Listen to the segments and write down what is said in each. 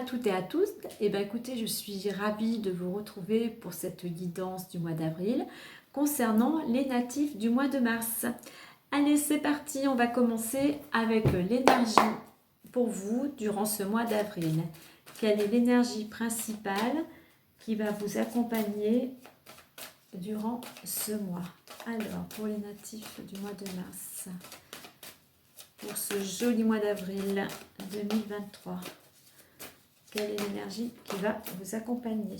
toutes et à tous. Eh bien, écoutez, je suis ravie de vous retrouver pour cette guidance du mois d'avril concernant les natifs du mois de mars. Allez, c'est parti, on va commencer avec l'énergie pour vous durant ce mois d'avril. Quelle est l'énergie principale qui va vous accompagner durant ce mois? Alors, pour les natifs du mois de mars, pour ce joli mois d'avril 2023, quelle est l'énergie qui va vous accompagner?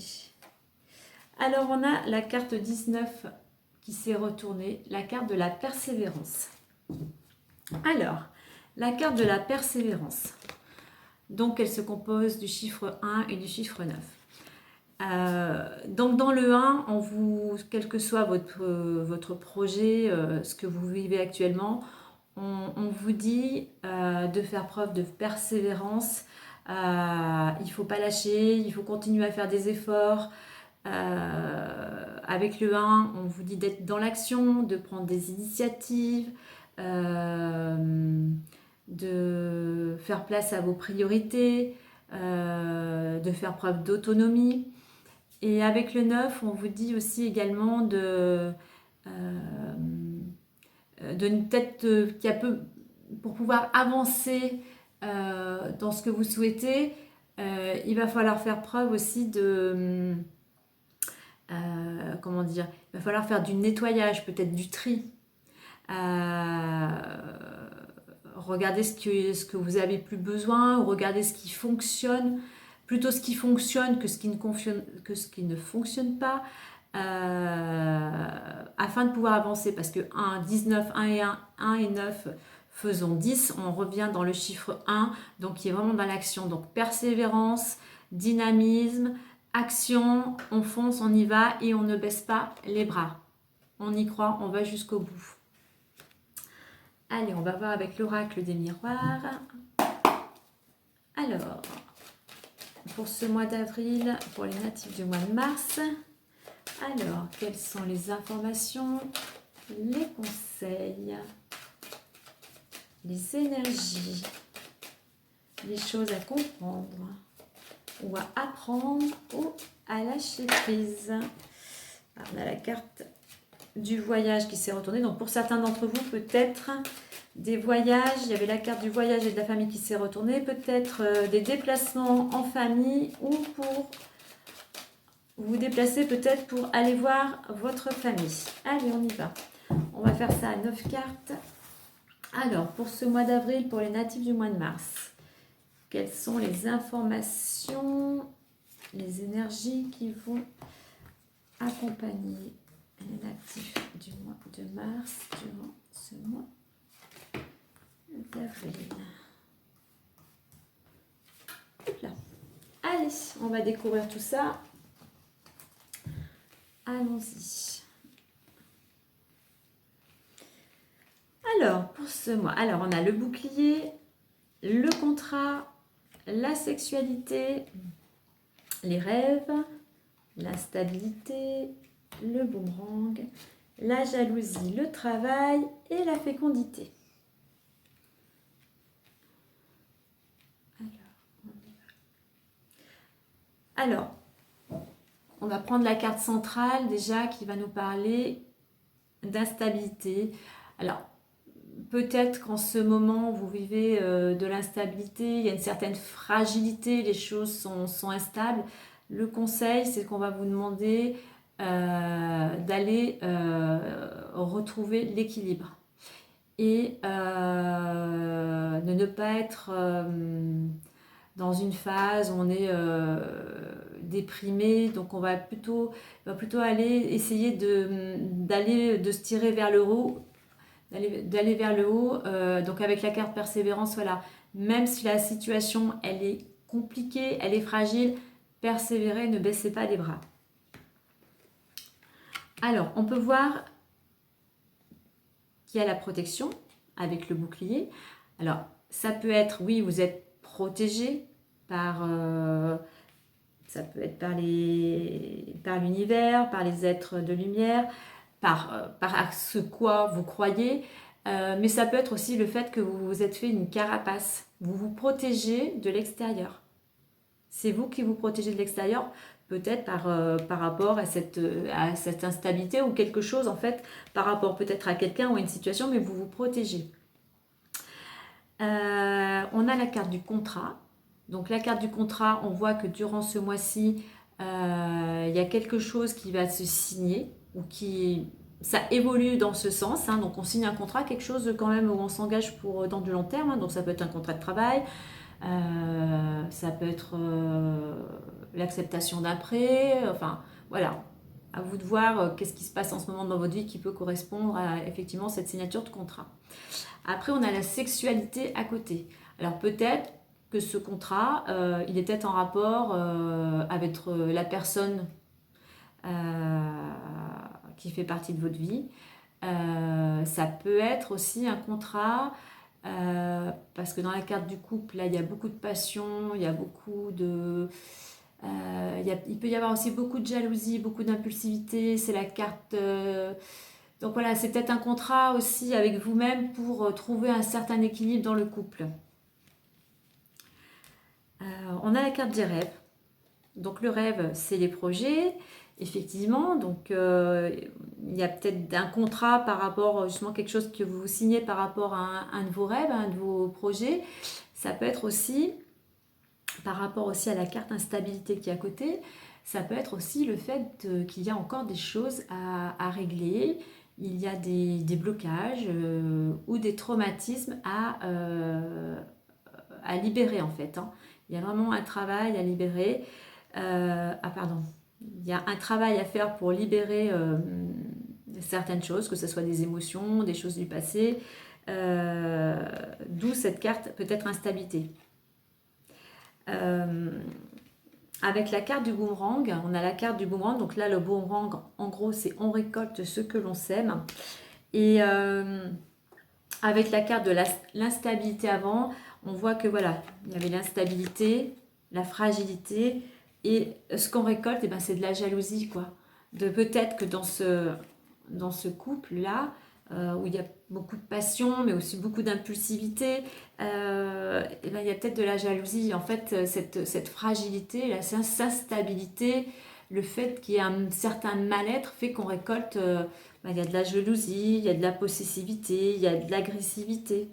Alors, on a la carte 19 qui s'est retournée, la carte de la persévérance. Alors, la carte de la persévérance, donc elle se compose du chiffre 1 et du chiffre 9. Donc dans le 1, quel que soit votre projet, ce que vous vivez actuellement, on vous dit de faire preuve de persévérance. Il ne faut pas lâcher, il faut continuer à faire des efforts. Avec le 1, on vous dit d'être dans l'action, de prendre des initiatives, de faire place à vos priorités, de faire preuve d'autonomie. Et avec le 9, on vous dit aussi également pour pouvoir avancer dans ce que vous souhaitez, il va falloir faire preuve aussi il va falloir faire du nettoyage, peut-être du tri. Regardez ce que vous avez plus besoin, ou regardez ce qui fonctionne, plutôt ce qui fonctionne que ce qui ne fonctionne pas, afin de pouvoir avancer, parce que 19, 1 et 9 faisons 10, on revient dans le chiffre 1, donc qui est vraiment dans l'action. Donc persévérance, dynamisme, action, on fonce, on y va et on ne baisse pas les bras. On y croit, on va jusqu'au bout. Allez, on va voir avec l'oracle des miroirs. Alors, pour ce mois d'avril, pour les natifs du mois de mars, alors, quelles sont les informations, les conseils, les énergies, les choses à comprendre ou à apprendre ou à lâcher prise? Alors, on a la carte du voyage qui s'est retournée. Donc pour certains d'entre vous, peut-être des voyages. Il y avait la carte du voyage et de la famille qui s'est retournée. Peut-être des déplacements en famille ou pour vous déplacer peut-être pour aller voir votre famille. Allez, on y va. On va faire ça à 9 cartes. Alors, pour ce mois d'avril, pour les natifs du mois de mars, quelles sont les informations, les énergies qui vont accompagner les natifs du mois de mars durant ce mois d'avril? Là. Allez, on va découvrir tout ça. Allons-y. Alors, pour ce mois, on a le bouclier, le contrat, la sexualité, les rêves, la stabilité, le boomerang, la jalousie, le travail et la fécondité. Alors, on va prendre la carte centrale déjà qui va nous parler d'instabilité. Alors, peut-être qu'en ce moment, vous vivez de l'instabilité, il y a une certaine fragilité, les choses sont instables. Le conseil, c'est qu'on va vous demander d'aller retrouver l'équilibre et de ne pas être dans une phase où on est déprimé. Donc on va plutôt aller essayer de se tirer vers le haut, d'aller vers le haut. Donc avec la carte persévérance, voilà, même si la situation elle est compliquée, elle est fragile, persévérer, ne baissez pas les bras. Alors on peut voir qu'il y a la protection avec le bouclier. Alors ça peut être, oui, vous êtes protégé par ça peut être par l'univers, par les êtres de lumière, par ce quoi vous croyez, mais ça peut être aussi le fait que vous vous êtes fait une carapace, vous vous protégez de l'extérieur. C'est vous qui vous protégez de l'extérieur, peut-être par rapport à cette instabilité ou quelque chose, en fait, par rapport peut-être à quelqu'un ou à une situation, mais vous vous protégez. On a la carte du contrat. Donc la carte du contrat, on voit que durant ce mois-ci, il y a quelque chose qui va se signer ou qui ça évolue dans ce sens. Hein. Donc on signe un contrat, quelque chose quand même où on s'engage pour dans du long terme. Hein. Donc ça peut être un contrat de travail, ça peut être l'acceptation d'un prêt. Enfin voilà, à vous de voir qu'est-ce qui se passe en ce moment dans votre vie qui peut correspondre à effectivement cette signature de contrat. Après, on a la sexualité à côté. Alors peut-être que ce contrat, il est peut-être en rapport avec la personne qui fait partie de votre vie. Ça peut être aussi un contrat, parce que dans la carte du couple, là, il y a beaucoup de passion, il y a beaucoup de... il peut y avoir aussi beaucoup de jalousie, beaucoup d'impulsivité. C'est la carte... donc voilà, c'est peut-être un contrat aussi avec vous-même pour trouver un certain équilibre dans le couple. On a la carte des rêves. Donc le rêve, c'est les projets, effectivement. Donc il y a peut-être un contrat par rapport, justement, quelque chose que vous signez par rapport à un de vos rêves, à un de vos projets. Ça peut être aussi, par rapport aussi à la carte instabilité qui est à côté, ça peut être aussi le fait qu'il y a encore des choses à régler. Il y a des blocages ou des traumatismes à libérer, en fait. Hein. Il y a vraiment un travail à libérer. Pardon. Il y a un travail à faire pour libérer certaines choses, que ce soit des émotions, des choses du passé. D'où cette carte peut-être instabilité. Avec la carte du boomerang, on a la carte du boomerang. Donc là, le boomerang, en gros, c'est on récolte ce que l'on sème. Et avec la carte de l'instabilité avant, on voit que voilà, il y avait l'instabilité, la fragilité, et ce qu'on récolte, eh ben, c'est de la jalousie, quoi. De peut-être que dans ce couple-là, où il y a beaucoup de passion, mais aussi beaucoup d'impulsivité, eh ben, il y a peut-être de la jalousie. En fait, cette fragilité, cette instabilité, le fait qu'il y ait un certain mal-être fait qu'on récolte, ben, il y a de la jalousie, il y a de la possessivité, il y a de l'agressivité.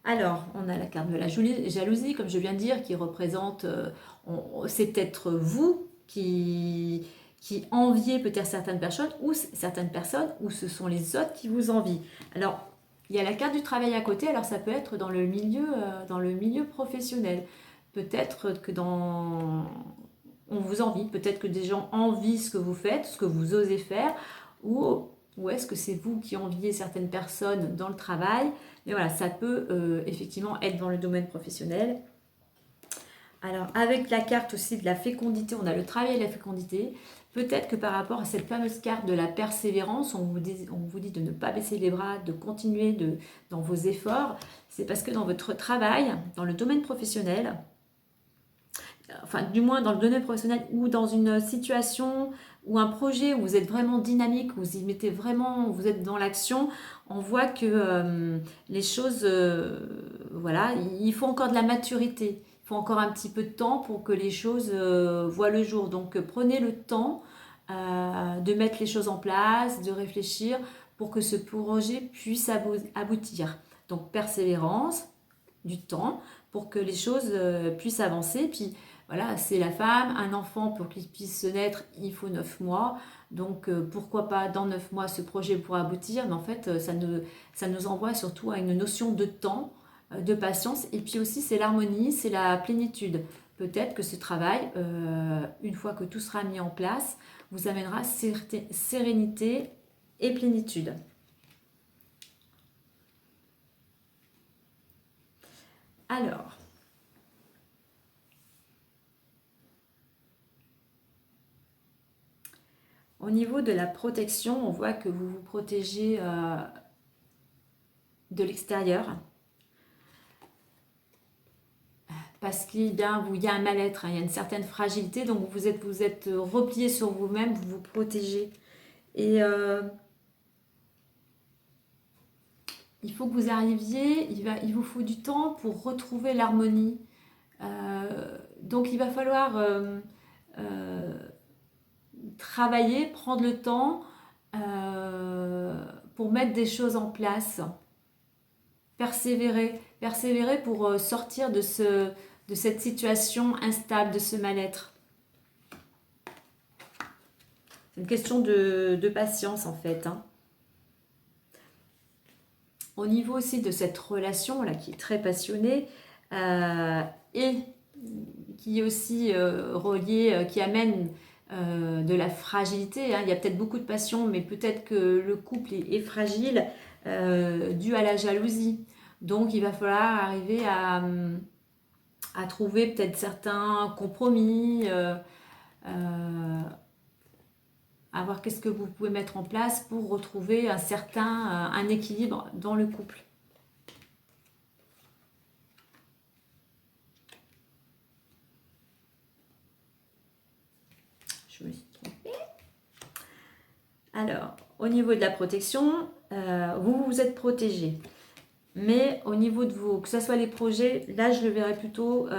Alors, on a la carte de la jalousie, comme je viens de dire, qui représente, c'est peut-être vous qui enviez peut-être certaines personnes, ou ce sont les autres qui vous envient. Alors, il y a la carte du travail à côté, alors ça peut être dans le milieu professionnel. Peut-être que on vous envie, peut-être que des gens envient ce que vous faites, ce que vous osez faire, ou est-ce que c'est vous qui enviez certaines personnes dans le travail? Mais voilà, ça peut effectivement être dans le domaine professionnel. Alors, avec la carte aussi de la fécondité, on a le travail et la fécondité. Peut-être que par rapport à cette fameuse carte de la persévérance, on vous dit de ne pas baisser les bras, de continuer dans vos efforts. C'est parce que dans votre travail, dans le domaine professionnel, enfin du moins dans le domaine professionnel ou dans une situation ou un projet où vous êtes vraiment dynamique, où vous y mettez vraiment, vous êtes dans l'action, on voit que les choses, voilà, il faut encore de la maturité, il faut encore un petit peu de temps pour que les choses voient le jour. Donc prenez le temps de mettre les choses en place, de réfléchir pour que ce projet puisse aboutir. Donc persévérance, du temps pour que les choses puissent avancer. Puis voilà, c'est la femme, un enfant pour qu'il puisse naître, il faut 9 mois. Donc pourquoi pas dans 9 mois ce projet pourra aboutir, mais en fait ça nous envoie surtout à une notion de temps, de patience, et puis aussi c'est l'harmonie, c'est la plénitude. Peut-être que ce travail, une fois que tout sera mis en place, vous amènera sérénité et plénitude. Alors, au niveau de la protection, on voit que vous vous protégez de l'extérieur. Parce qu'il y a un mal-être, hein, il y a une certaine fragilité, donc vous êtes replié sur vous-même, vous vous protégez. Et il faut que vous arriviez, il vous faut du temps pour retrouver l'harmonie. Donc il va falloir travailler, prendre le temps pour mettre des choses en place. Persévérer pour sortir de cette situation instable, de ce mal-être. C'est une question de patience en fait. Hein. Au niveau aussi de cette relation là qui est très passionnée et qui est aussi reliée, qui amène de la fragilité. Hein. Il y a peut-être beaucoup de passion, mais peut-être que le couple est fragile dû à la jalousie. Donc il va falloir arriver à trouver peut-être certains compromis, à voir qu'est-ce que vous pouvez mettre en place pour retrouver un équilibre dans le couple. Je me suis trompée. Alors, au niveau de la protection, vous êtes protégé. Mais au niveau de vos, que ce soit les projets, là je le verrais plutôt,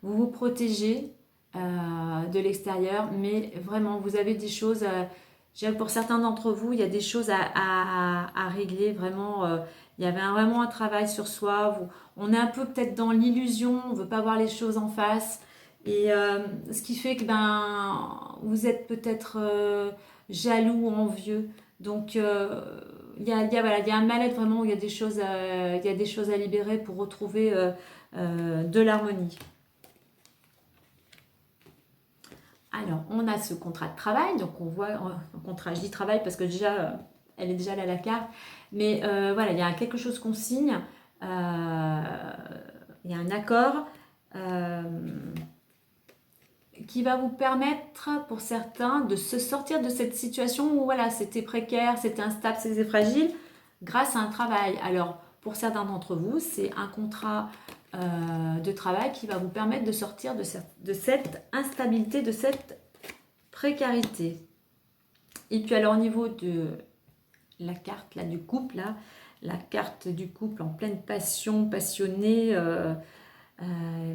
vous vous protégez de l'extérieur, mais vraiment vous avez des choses, pour certains d'entre vous, il y a des choses à régler, vraiment, il y avait vraiment un travail sur soi, on est un peu peut-être dans l'illusion, on ne veut pas voir les choses en face, et ce qui fait que vous êtes peut-être jaloux ou envieux, donc il y a un mal-être vraiment où il y a des choses à libérer pour retrouver de l'harmonie. Alors, on a ce contrat de travail, donc on voit un contrat, je dis travail parce que déjà, elle est déjà là la carte, mais voilà, il y a quelque chose qu'on signe, il y a un accord qui va vous permettre, pour certains, de se sortir de cette situation où voilà, c'était précaire, c'était instable, c'était fragile, grâce à un travail. Alors, pour certains d'entre vous, c'est un contrat de travail qui va vous permettre de sortir de cette instabilité, de cette précarité. Et puis alors, au niveau de la carte là, du couple, là, la carte du couple en pleine passion, passionné,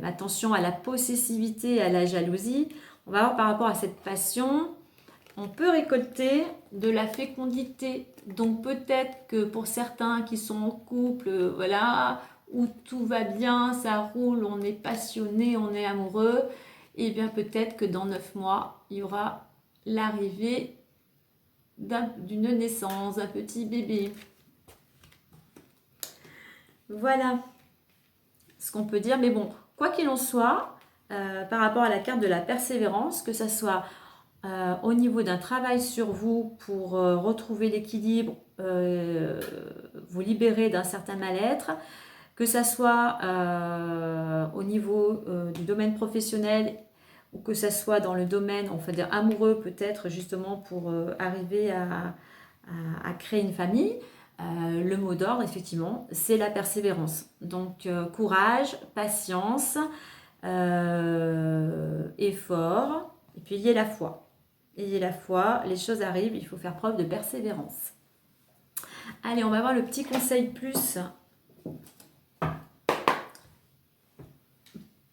attention à la possessivité et à la jalousie. On va voir par rapport à cette passion, on peut récolter de la fécondité. Donc peut-être que pour certains qui sont en couple, voilà, où tout va bien, ça roule, on est passionné, on est amoureux, et bien peut-être que dans 9 mois, il y aura l'arrivée d'une naissance, d'un petit bébé. Voilà ce qu'on peut dire. Mais bon, quoi qu'il en soit, par rapport à la carte de la persévérance, que ça soit au niveau d'un travail sur vous pour retrouver l'équilibre, vous libérer d'un certain mal-être, que ça soit au niveau du domaine professionnel ou que ça soit dans le domaine, on va dire amoureux peut-être, justement pour arriver à créer une famille. Le mot d'ordre, effectivement, c'est la persévérance. Donc, courage, patience, effort, et puis ayez la foi. Ayez la foi, les choses arrivent, il faut faire preuve de persévérance. Allez, on va voir le petit conseil plus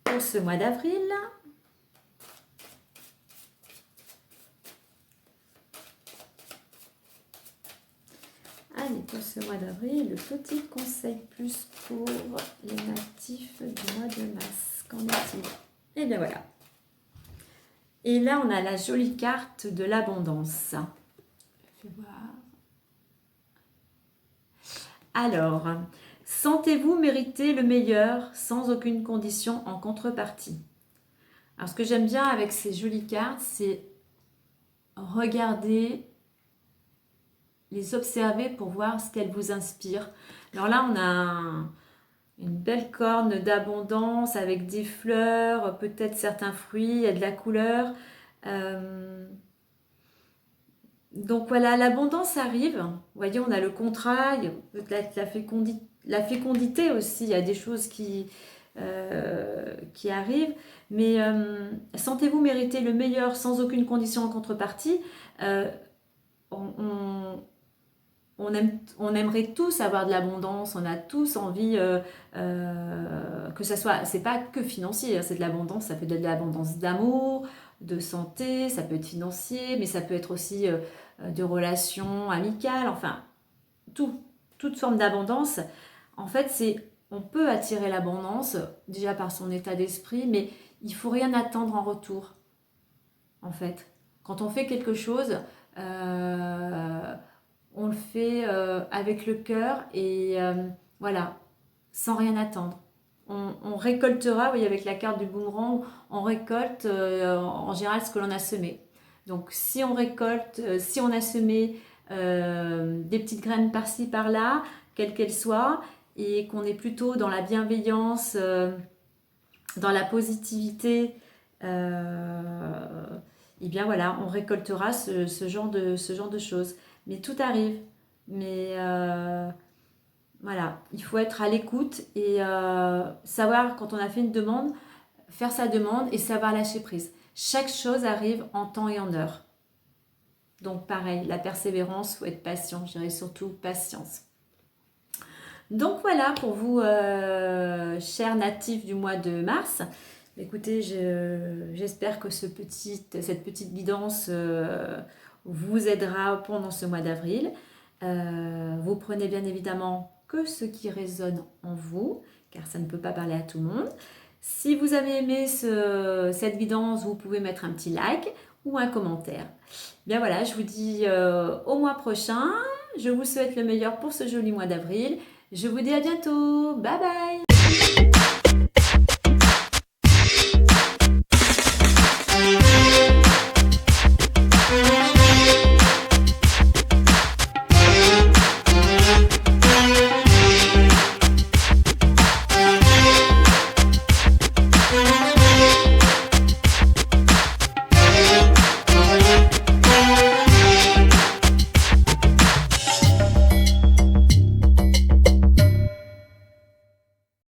pour ce mois d'avril. Allez, pour ce mois d'avril, le petit conseil plus pour les natifs du mois de mars. Qu'en est-il? Et bien voilà. Et là, on a la jolie carte de l'abondance. Je vais voir. Alors, sentez-vous mériter le meilleur sans aucune condition en contrepartie. Alors, ce que j'aime bien avec ces jolies cartes, c'est regarder, les observer pour voir ce qu'elles vous inspirent. Alors là, on a une belle corne d'abondance avec des fleurs, peut-être certains fruits, il y a de la couleur. Donc voilà, l'abondance arrive. Vous voyez, on a le contrat, il y a peut-être la fécondité aussi, il y a des choses qui arrivent. Mais sentez-vous mériter le meilleur sans aucune condition en contrepartie. on aimerait tous avoir de l'abondance, on a tous envie que ça soit, c'est pas que financier, hein, c'est de l'abondance, ça peut être de l'abondance d'amour, de santé, ça peut être financier, mais ça peut être aussi de relations amicales, enfin, toute forme d'abondance. En fait, on peut attirer l'abondance déjà par son état d'esprit, mais il faut rien attendre en retour, en fait. Quand on fait quelque chose, euh, on le fait avec le cœur et voilà, sans rien attendre. On récoltera, oui, avec la carte du boomerang, on récolte en général ce que l'on a semé. Donc si on récolte, si on a semé des petites graines par-ci, par-là, quelles qu'elles soient, et qu'on est plutôt dans la bienveillance, dans la positivité, et bien voilà, on récoltera ce genre de choses. Mais tout arrive. Mais voilà, il faut être à l'écoute et savoir quand on a fait une demande, faire sa demande et savoir lâcher prise. Chaque chose arrive en temps et en heure. Donc pareil, la persévérance, il faut être patient, je dirais surtout patience. Donc voilà pour vous, chers natifs du mois de mars. Écoutez, j'espère que cette petite guidance vous aidera pendant ce mois d'avril. Vous prenez bien évidemment que ce qui résonne en vous, car ça ne peut pas parler à tout le monde. Si vous avez aimé cette guidance, vous pouvez mettre un petit like ou un commentaire. Bien voilà, je vous dis au mois prochain. Je vous souhaite le meilleur pour ce joli mois d'avril. Je vous dis à bientôt. Bye bye.